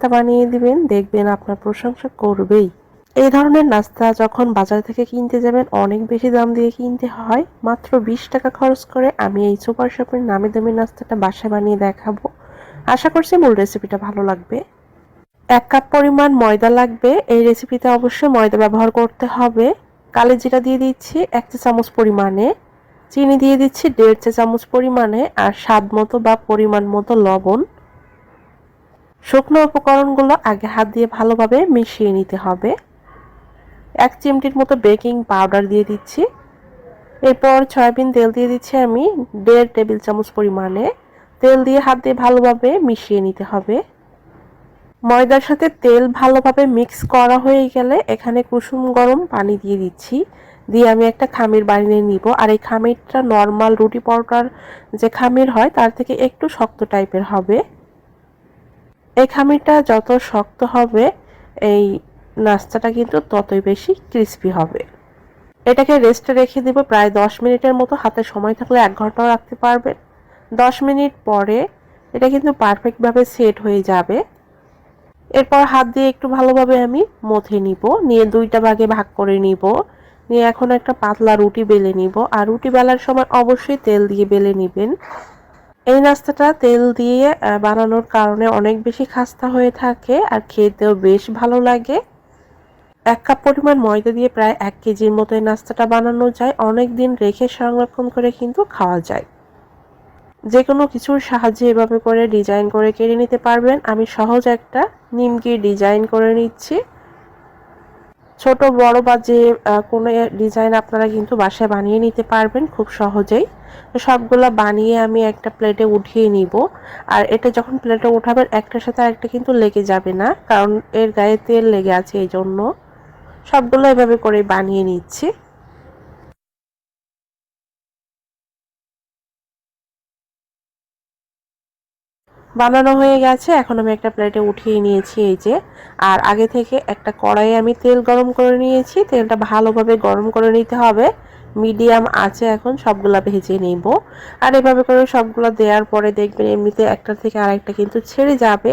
নাস্তা বানিয়ে দিবেন, দেখবেন আপনার প্রশংসা করবেই। এই ধরনের নাস্তা যখন বাজার থেকে কিনতে যাবেন অনেক বেশি দাম দিয়ে কিনতে হয়, মাত্র 20 টাকা খরচ করে আমি এই সুপার শপের নামি দামি নাস্তাটা বাসায় বানিয়ে দেখাবো। আশা করছি মূল রেসিপিটা ভালো লাগবে। 1 কাপ পরিমাণ ময়দা লাগবে। এই রেসিপিতে অবশ্যই ময়দা ব্যবহার করতে হবে। কালো জিরা দিয়ে দিচ্ছি 1 চা চামচ পরিমাণে, চিনি দিয়ে দিচ্ছি 1.5 চা চামচ পরিমাণে, আর স্বাদ মতো বা পরিমাণ মতো লবণ। শুকনো উপকরণগুলো আগে হাত দিয়ে ভালোভাবে মিশিয়ে নিতে হবে। 1 চিমটির মতো বেকিং পাউডার দিয়ে দিচ্ছি। এরপর সয়াবিন তেল দিয়ে দিচ্ছি আমি 1.5 টেবিল চামচ পরিমাণে। তেল দিয়ে হাত দিয়ে ভালোভাবে মিশিয়ে নিতে হবে। ময়দার সাথে তেল ভালোভাবে মিক্স করা হয়ে গেলে এখানে কুসুম গরম পানি দিয়ে দিচ্ছি। দিয়ে আমি একটা খামির বানিয়ে নিব। আর এই খামিরটা নরমাল রুটি পরোটার যে খামির হয় তার থেকে একটু শক্ত টাইপের হবে। এই খামিরটা যত শক্ত হবে এই নাস্তাটা কিন্তু ততই বেশি ক্রিস্পি হবে। এটাকে রেস্টে রেখে দিব প্রায় 10 মিনিটের মতো। হাতে সময় থাকলে 1 ঘন্টাও রাখতে পারবেন। 10 মিনিট পরে এটা কিন্তু পারফেক্টভাবে সেট হয়ে যাবে। এরপর হাত দিয়ে একটু ভালোভাবে আমি মথে নিব, নিয়ে 2টা ভাগে ভাগ করে নিব। নিয়ে এখন একটা পাতলা রুটি বেলে নিব। আর রুটি বেলার সময় অবশ্যই তেল দিয়ে বেলে নিবেন। এই নাস্তাটা তেল দিয়ে বানানোর কারণে অনেক বেশি খাস্তা হয়ে থাকে আর খেতেও বেশ ভালো লাগে। 1 কাপ পরিমাণ ময়দা দিয়ে প্রায় 1 কেজির মতো এই নাস্তাটা বানানো যায়। অনেক দিন রেখে সংরক্ষণ করে কিন্তু খাওয়া যায়। যে কোনো কিছুর সাহায্যে এভাবে করে ডিজাইন করে কেটে নিতে পারবেন। আমি সহজ একটা নিমকি ডিজাইন করে নিচ্ছি। ছোট বড় বা যে কোনো ডিজাইন আপনারা কিন্তু বাসায় বানিয়ে নিতে পারবেন খুব সহজেই। তো সবগুলা বানিয়ে আমি একটা প্লেটে উঠিয়ে নিব। আর এটা যখন প্লেটে উঠাবেন একটার সাথে আরেকটা কিন্তু লেগে যাবে না, কারণ এর গায়ে তেল লেগে আছে, এই জন্য সবগুলো এভাবে করে বানিয়ে নিচ্ছি। বানানো হয়ে গেছে, এখন আমি একটা প্লেটে উঠিয়ে নিয়েছি এই যে। আর আগে থেকে একটা কড়াইয়ে আমি তেল গরম করে নিয়েছি। তেলটা ভালোভাবে গরম করে নিতে হবে। মিডিয়াম আঁচে এখন সবগুলা ভেজে নেব। আর এভাবে করে সবগুলা দেওয়ার পরে দেখবেন এমনিতে একটা থেকে আরেকটা কিন্তু ছেড়ে যাবে।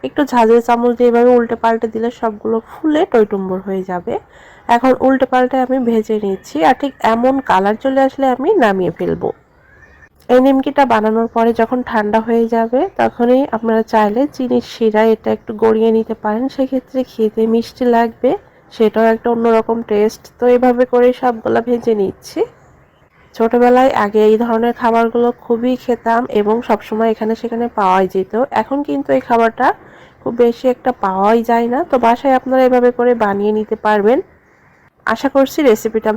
একটু ঝাঁঝের চামচ দিয়ে এভাবে উল্টে পাল্টে দিলে সবগুলো ফুলে টইটুম্বর হয়ে যাবে। এখন উল্টে পাল্টে আমি ভেজে নিচ্ছি। আর ঠিক এমন কালার চলে আসলে আমি নামিয়ে ফেলবো। এই নিমকিটা বানানোর পরে যখন ঠান্ডা হয়ে যাবে তখনই আপনারা চাইলে চিনির শিরায় এটা একটু গড়িয়ে নিতে পারেন। সেক্ষেত্রে খেতে মিষ্টি লাগবে, সেটাও একটা অন্যরকম টেস্ট। তো এভাবে করে সবগুলা ভেজে নিচ্ছি। ছোটবেলায় আগে এই ধরনের খাবারগুলো খুবই খেতাম এবং সবসময় এখানে সেখানে পাওয়াই যেত। এখন কিন্তু এই খাবারটা খুব বেশি একটা পাওয়াই যায় না। তো বাসায় আপনারা এভাবে করে বানিয়ে নিতে পারবেন। আশা করছি রেসিপিটা